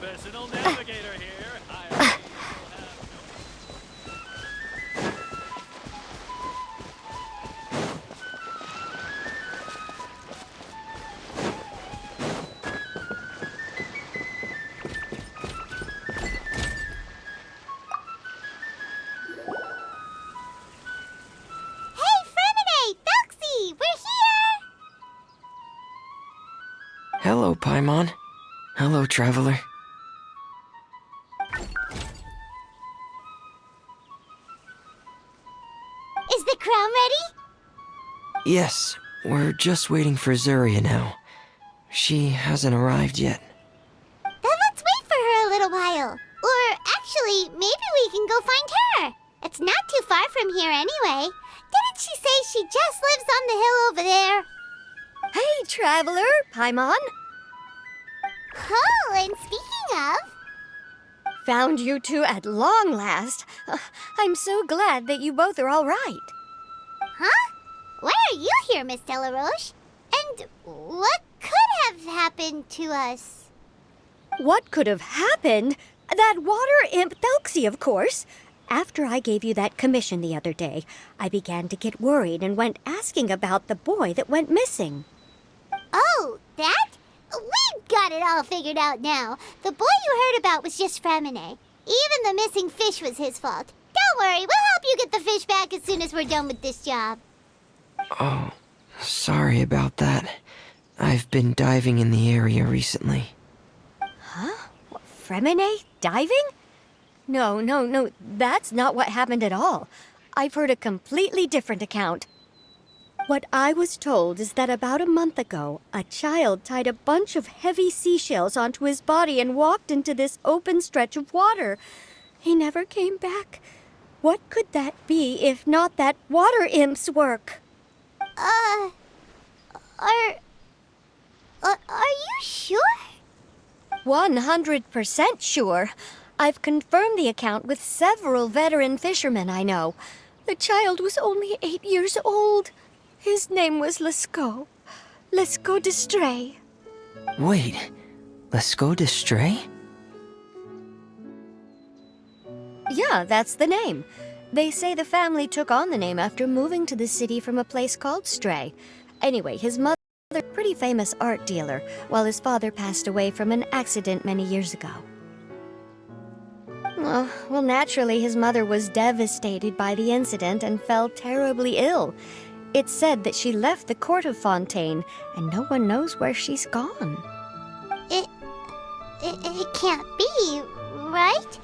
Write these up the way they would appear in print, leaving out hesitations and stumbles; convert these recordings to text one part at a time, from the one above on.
Professional navigator here. Hello, Paimon. Hello, traveler. Is the crown ready? Yes, we're just waiting for Zuria now. She hasn't arrived yet. Then let's wait for her a little while. Or actually, maybe we can go find her. It's not too far from here anyway. Didn't she say she just lives on the hill over there? Hey, traveler, Paimon. Oh, and speaking of... Found you two at long last. I'm so glad that you both are all right. Huh? Why are you here, Miss Delaroche? And what could have happened to us? What could have happened? That water imp Thelxie, of course. After I gave you that commission the other day, I began to get worried and went asking about the boy that went missing. Oh, that? We've got it all figured out now. The boy you heard about was just Fremine. Even the missing fish was his fault. Don't worry, we'll help you get the fish back as soon as we're done with this job. Oh, sorry about that. I've been diving in the area recently. Huh? Fremine? Diving? No, that's not what happened at all. I've heard a completely different account. What I was told is that about a month ago, a child tied a bunch of heavy seashells onto his body and walked into this open stretch of water. He never came back. What could that be if not that water imp's work? Are you sure? 100% sure. I've confirmed the account with several veteran fishermen I know. The child was only 8 years old. His name was Lescaut. Lescaut d'Estray. Wait, Lescaut d'Estray? Yeah, that's the name. They say the family took on the name after moving to the city from a place called Stray. Anyway, his mother was a pretty famous art dealer, while his father passed away from an accident many years ago. Well, naturally, his mother was devastated by the incident and fell terribly ill. It's said that she left the court of Fontaine, and no one knows where she's gone. It can't be, right?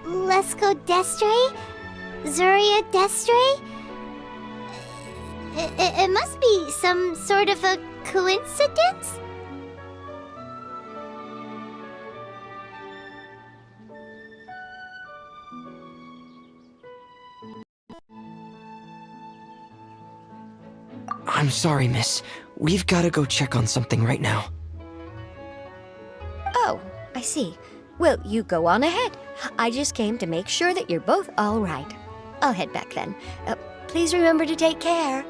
Lescaut d'Estray? Zuria d'Estray? It must be some sort of a coincidence? I'm sorry, miss. We've got to go check on something right now. Oh, I see. Well, you go on ahead. I just came to make sure that you're both all right. I'll head back then. Please remember to take care.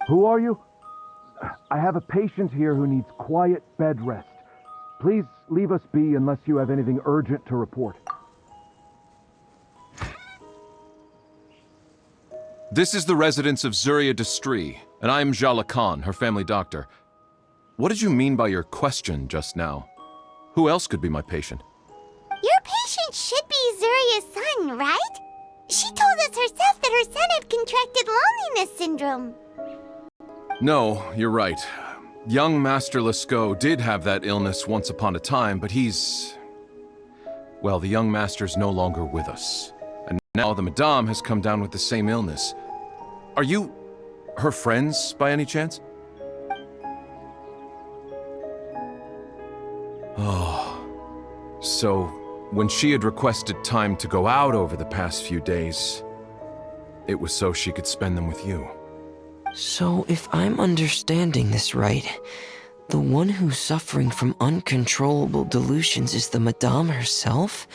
Who are you? I have a patient here who needs quiet bed rest. Please leave us be unless you have anything urgent to report. This is the residence of Zuria Destri, and I am Jala Khan, her family doctor. What did you mean by your question just now? Who else could be my patient? Your patient should be Zuria's son, right? She told us herself that her son had contracted loneliness syndrome. No, you're right. Young Master Lescaut did have that illness once upon a time, but well, the young master's no longer with us. And now the Madame has come down with the same illness. Are you her friends, by any chance? Oh, so when she had requested time to go out over the past few days, it was so she could spend them with you. So, if I'm understanding this right, the one who's suffering from uncontrollable delusions is the Madame herself?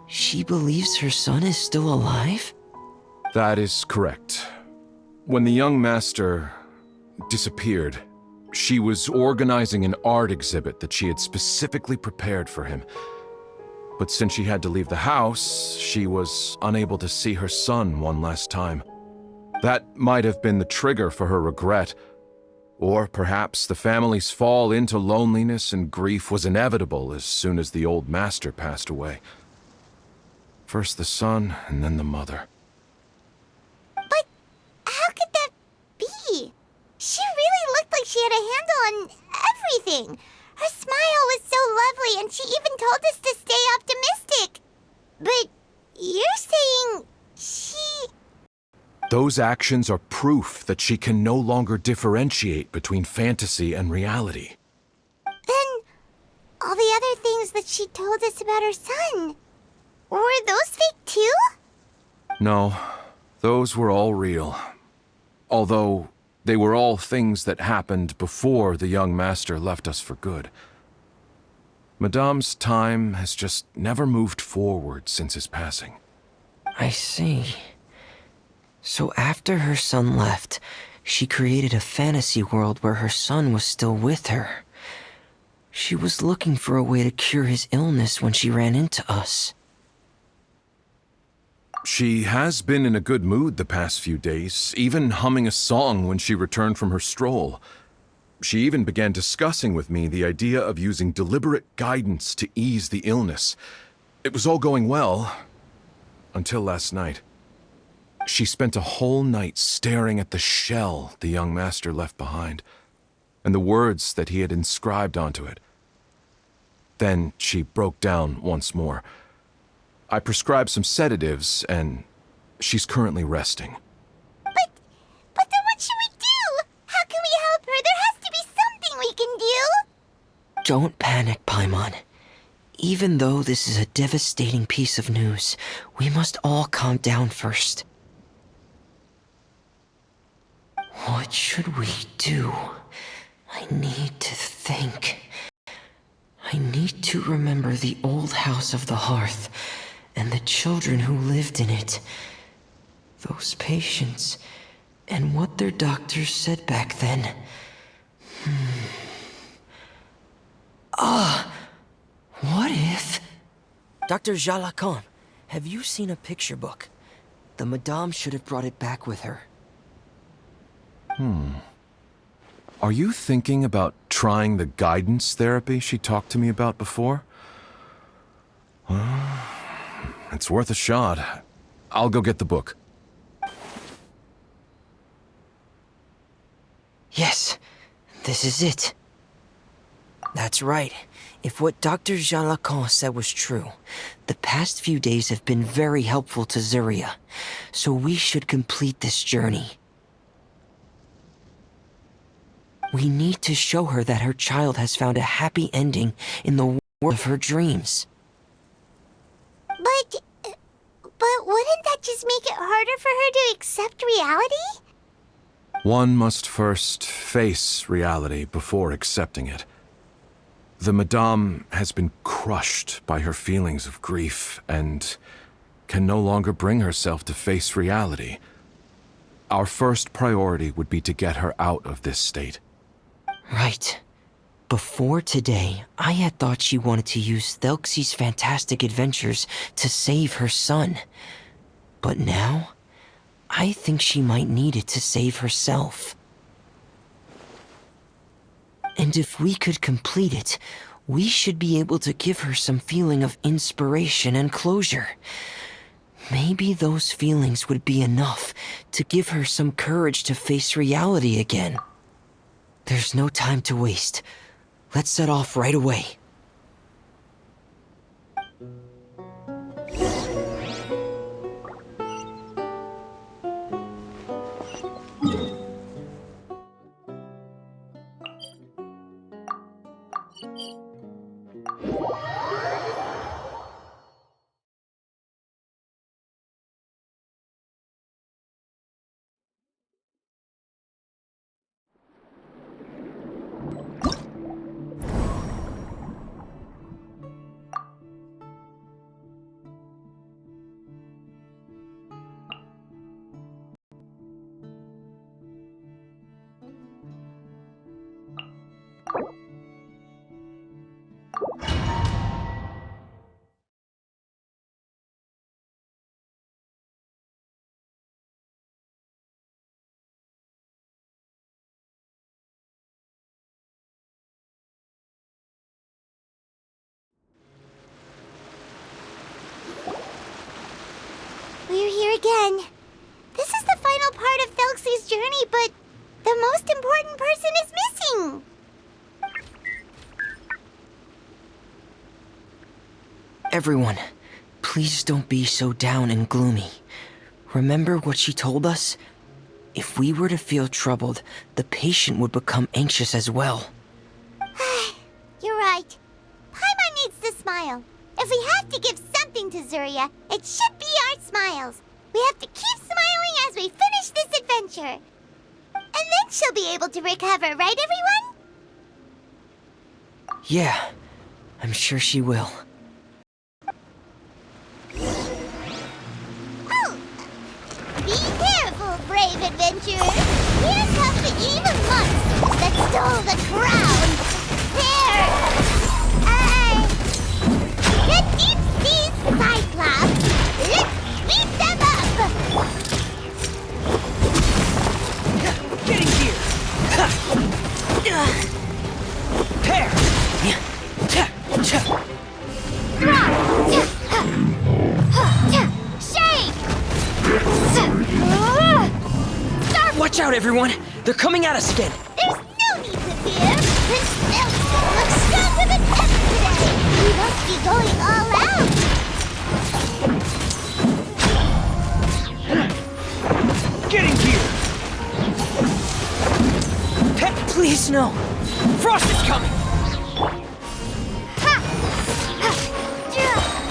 She believes her son is still alive? That is correct. When the young master disappeared, she was organizing an art exhibit that she had specifically prepared for him. But since she had to leave the house, she was unable to see her son one last time. That might have been the trigger for her regret. Or perhaps the family's fall into loneliness and grief was inevitable as soon as the old master passed away. First the son, and then the mother. But how could that be? She really looked like she had a handle on everything. Her smile was so lovely, and she even told us to stay optimistic. But you're saying she... Those actions are proof that she can no longer differentiate between fantasy and reality. Then, all the other things that she told us about her son, were those fake too? No, those were all real. Although, they were all things that happened before the young master left us for good. Madame's time has just never moved forward since his passing. I see. So after her son left, she created a fantasy world where her son was still with her. She was looking for a way to cure his illness when she ran into us. She has been in a good mood the past few days, even humming a song when she returned from her stroll. She even began discussing with me the idea of using deliberate guidance to ease the illness. It was all going well, until last night. She spent a whole night staring at the shell the young master left behind, and the words that he had inscribed onto it. Then she broke down once more. I prescribed some sedatives, and she's currently resting. But then what should we do? How can we help her? There has to be something we can do. Don't panic, Paimon. Even though this is a devastating piece of news, we must all calm down first. What should we do? I need to think. I need to remember the old house of the hearth and the children who lived in it. Those patients and what their doctors said back then. What if... Dr. Jala Khan, have you seen a picture book? The Madame should have brought it back with her. Are you thinking about trying the guidance therapy she talked to me about before? It's worth a shot. I'll go get the book. Yes, this is it. That's right. If what Dr. Jean Lacan said was true, the past few days have been very helpful to Zuria, so we should complete this journey. We need to show her that her child has found a happy ending in the world of her dreams. But wouldn't that just make it harder for her to accept reality? One must first face reality before accepting it. The Madame has been crushed by her feelings of grief and can no longer bring herself to face reality. Our first priority would be to get her out of this state. Right. Before today, I had thought she wanted to use I think she might need it to save herself. And if we could complete it, we should be able to give her some feeling of inspiration and closure. Maybe those feelings would be enough to give her some courage to face reality again. There's no time to waste. Let's set off right away. We're here again. This is the final part of Thelxie's journey, but the most important person is missing. Everyone, please don't be so down and gloomy. Remember what she told us? If we were to feel troubled, the patient would become anxious as well. You're right. Paimon needs to smile. If we have to give something to Zuria, it should be our smiles. We have to keep smiling as we finish this adventure. And then she'll be able to recover, right, everyone? Yeah, I'm sure she will. Oh! Be careful, brave adventurer. Here comes the evil monster that stole the crown. There! The deep sea Cyclops! Let's beat them up! Getting here! Pair! Shake! Watch out, everyone! They're coming at us again! There's no need to fear! Prince Nelson looks stronger than ever today! We must be going all out! Getting here! Pet, please, no! Frost is coming!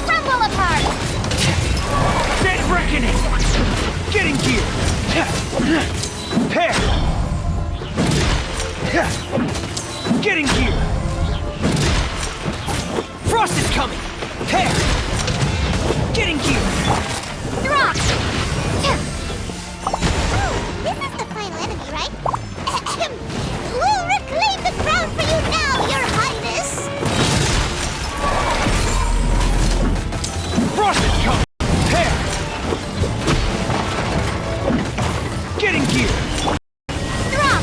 Crumble apart! Dead reckoning! Getting here! Pair! Getting here! Frost is coming! Pair! Getting here! Drop! This is the final enemy, right? We'll reclaim the crown for you now, Your Highness! Frost is coming! Pair! Getting here! Drop!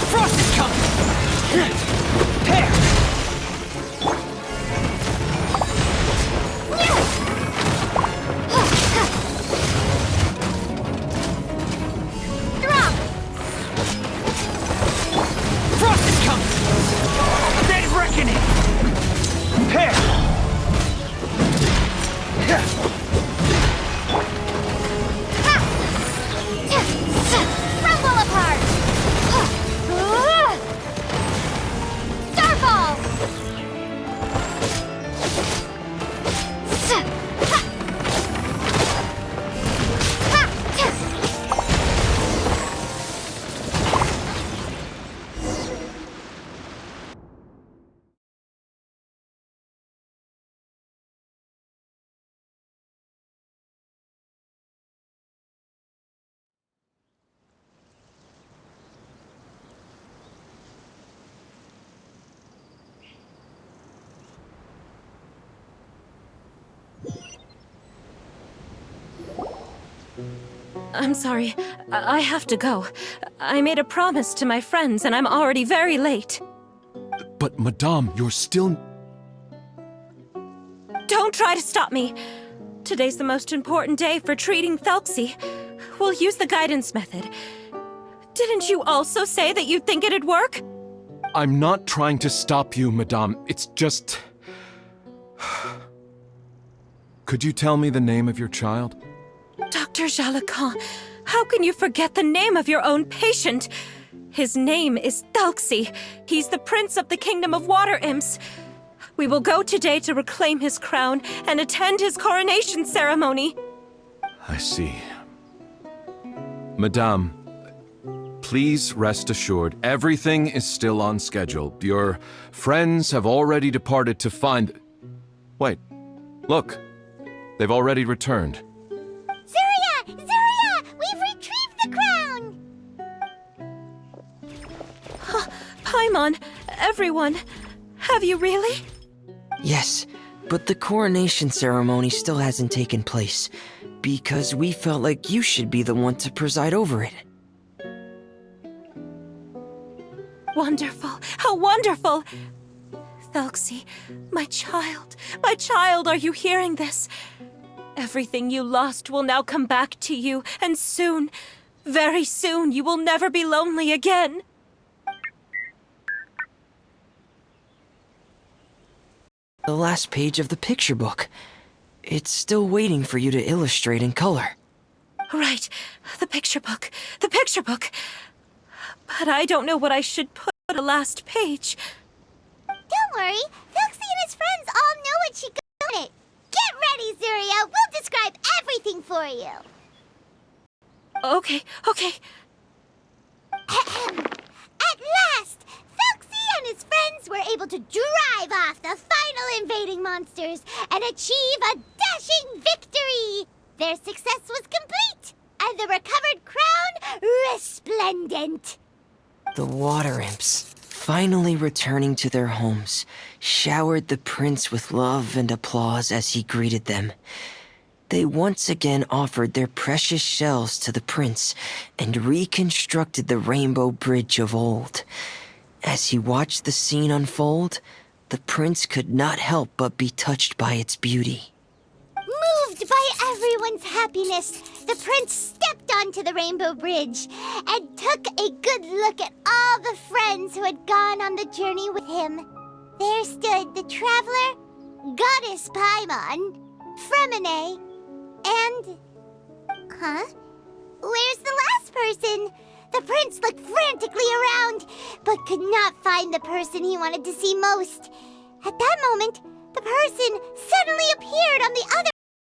Frost is coming! Pair! Drop! Frost is coming! Dead reckoning! Pair! Crumble apart! I'm sorry. I have to go. I made a promise to my friends, and I'm already very late. But, Madame, you're still... Don't try to stop me. Today's the most important day for treating Thelxie. We'll use the guidance method. Didn't you also say that you'd think it'd work? I'm not trying to stop you, Madame. It's just... Could you tell me the name of your child? Dr. Jalacan, how can you forget the name of your own patient? His name is Thelxie. He's the prince of the kingdom of water imps. We will go today to reclaim his crown and attend his coronation ceremony. I see. Madame, please rest assured, everything is still on schedule. Your friends have already departed to find... Wait, look. They've already returned. Zuria! Zuria! We've retrieved the crown! Paimon, everyone, have you really? Yes, but the coronation ceremony still hasn't taken place, because we felt like you should be the one to preside over it. Wonderful, how wonderful! Thelxie, my child, are you hearing this? Everything you lost will now come back to you, and soon, very soon, you will never be lonely again. The last page of the picture book. It's still waiting for you to illustrate in color. Right, the picture book. But I don't know what I should put on the last page. Don't worry, Thelxie and his friends all know what she got it. Get ready, Zuria. We'll describe everything for you. Okay. At last, Thelxie and his friends were able to drive off the final invading monsters and achieve a dashing victory. Their success was complete, and the recovered crown resplendent. The water imps, finally returning to their homes, showered the prince with love and applause as he greeted them. They once again offered their precious shells to the prince and reconstructed the rainbow bridge of old. As he watched the scene unfold, the prince could not help but be touched by its beauty. Moved by everyone's happiness, the prince stepped onto the rainbow bridge and took a good look at all the friends who had gone on the journey with him. There stood the traveler, Goddess Paimon, Fremine, and... Where's the last person? The prince looked frantically around, but could not find the person he wanted to see most. At that moment, the person suddenly appeared on the other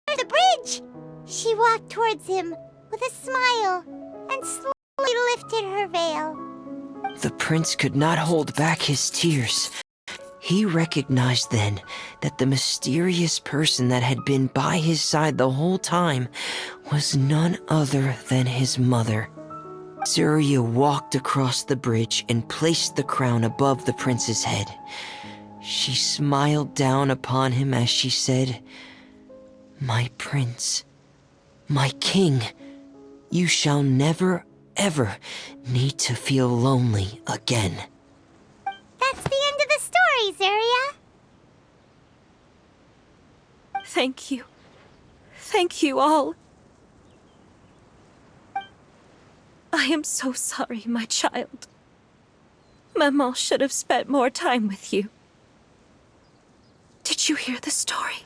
side of the bridge. She walked towards him with a smile and slowly lifted her veil. The prince could not hold back his tears. He recognized then that the mysterious person that had been by his side the whole time was none other than his mother. Zuria walked across the bridge and placed the crown above the prince's head. She smiled down upon him as she said, "My prince, my king, you shall never, ever need to feel lonely again." That's the end of the story, Zuria. Thank you. Thank you all. I am so sorry, my child. Maman should have spent more time with you. Did you hear the story?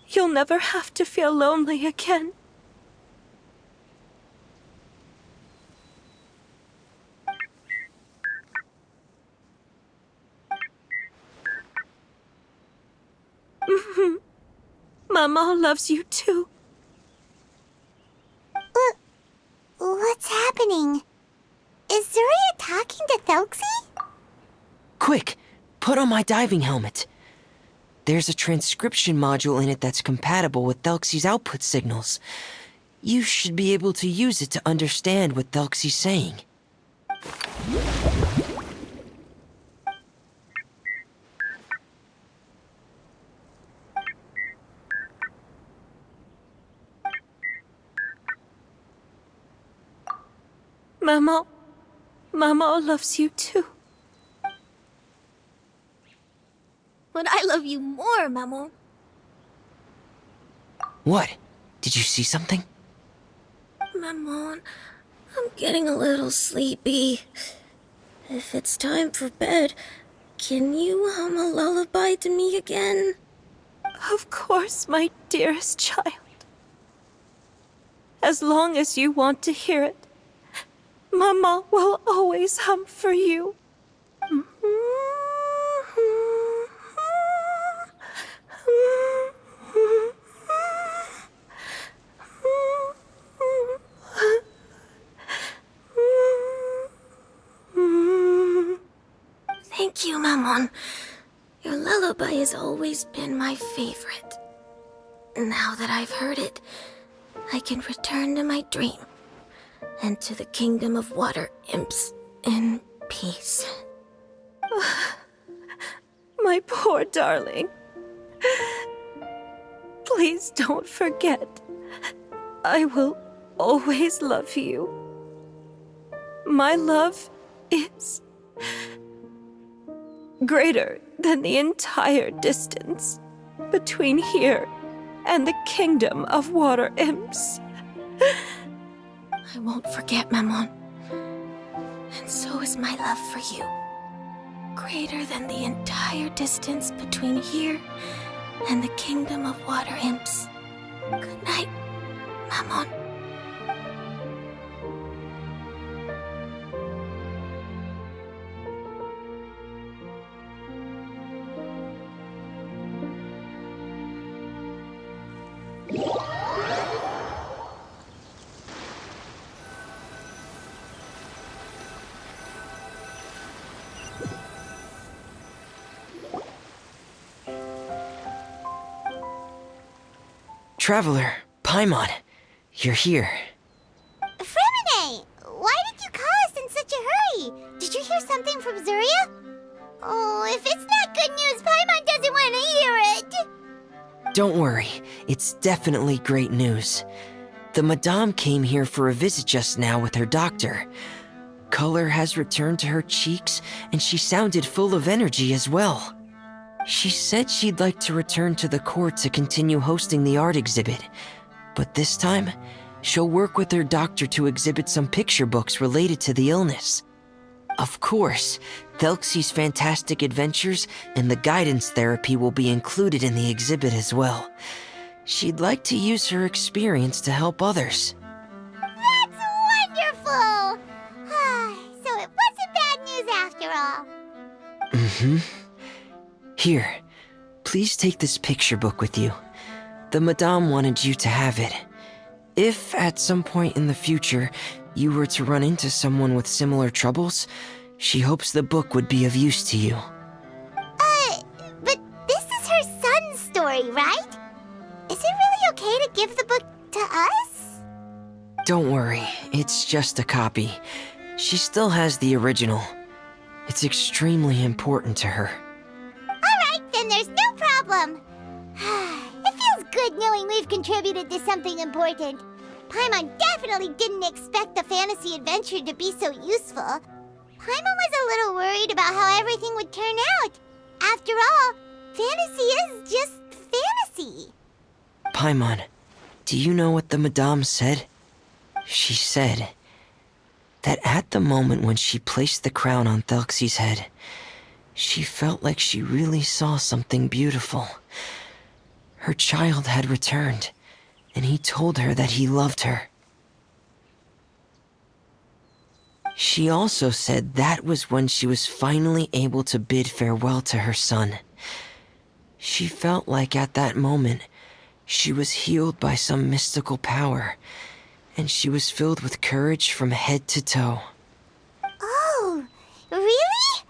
You'll never have to feel lonely again. Maman loves you too. What's happening? Is Zuria talking to Thelxie? Quick, put on my diving helmet. There's a transcription module in it that's compatible with Thelxie's output signals. You should be able to use it to understand what Thelxie's saying. Maman. Maman loves you too. But I love you more, Maman. What? Did you see something? Maman, I'm getting a little sleepy. If it's time for bed, can you hum a lullaby to me again? Of course, my dearest child. As long as you want to hear it, Mama will always hum for you. Thank you, Maman. Your lullaby has always been my favorite. Now that I've heard it, I can return to my dream and to the kingdom of water imps in peace. My poor darling. Please don't forget. I will always love you. My love is greater than the entire distance between here and the kingdom of water imps. I won't forget, Maman. And so is my love for you. Greater than the entire distance between here and the kingdom of water imps. Good night, Maman. Traveler, Paimon, you're here. Fremine, why did you call us in such a hurry? Did you hear something from Zuria? Oh, if it's not good news, Paimon doesn't want to hear it. Don't worry, it's definitely great news. The Madame came here for a visit just now with her doctor. Color has returned to her cheeks, and she sounded full of energy as well. She said she'd like to return to the court to continue hosting the art exhibit. But this time, she'll work with her doctor to exhibit some picture books related to the illness. Of course, Thelxie's fantastic adventures and the guidance therapy will be included in the exhibit as well. She'd like to use her experience to help others. That's wonderful! So it wasn't bad news after all. Mm-hmm. Here, please take this picture book with you. The Madame wanted you to have it. If at some point in the future you were to run into someone with similar troubles, she hopes the book would be of use to you. But this is her son's story, right? Is it really okay to give the book to us? Don't worry, it's just a copy. She still has the original. It's extremely important to her. Alright, then there's no problem. It feels good knowing we've contributed to something important. Paimon definitely didn't expect the fantasy adventure to be so useful. Paimon was a little worried about how everything would turn out. After all, fantasy is just fantasy. Paimon, do you know what the Madame said? She said that at the moment when she placed the crown on Thelxie's head, she felt like she really saw something beautiful. Her child had returned, and he told her that he loved her. She also said that was when she was finally able to bid farewell to her son. She felt like at that moment, she was healed by some mystical power, and she was filled with courage from head to toe. Oh, really?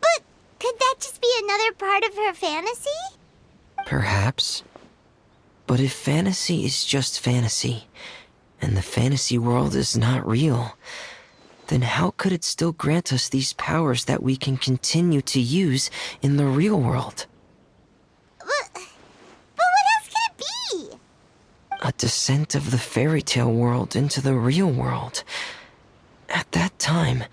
But could that just be another part of her fantasy? Perhaps. But if fantasy is just fantasy, and the fantasy world is not real, then how could it still grant us these powers that we can continue to use in the real world? But what else could it be? A descent of the fairy tale world into the real world. At that time,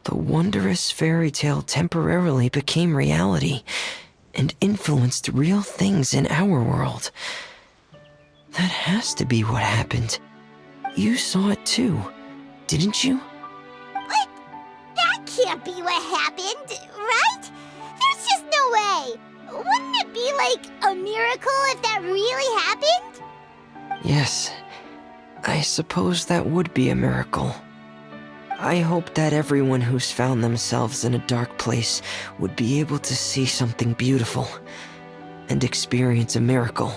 the wondrous fairy tale temporarily became reality and influenced real things in our world. That has to be what happened. You saw it too, didn't you? But that can't be what happened, right? There's just no way. Wouldn't it be like a miracle if that really happened? Yes, I suppose that would be a miracle. I hope that everyone who's found themselves in a dark place would be able to see something beautiful and experience a miracle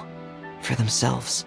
for themselves.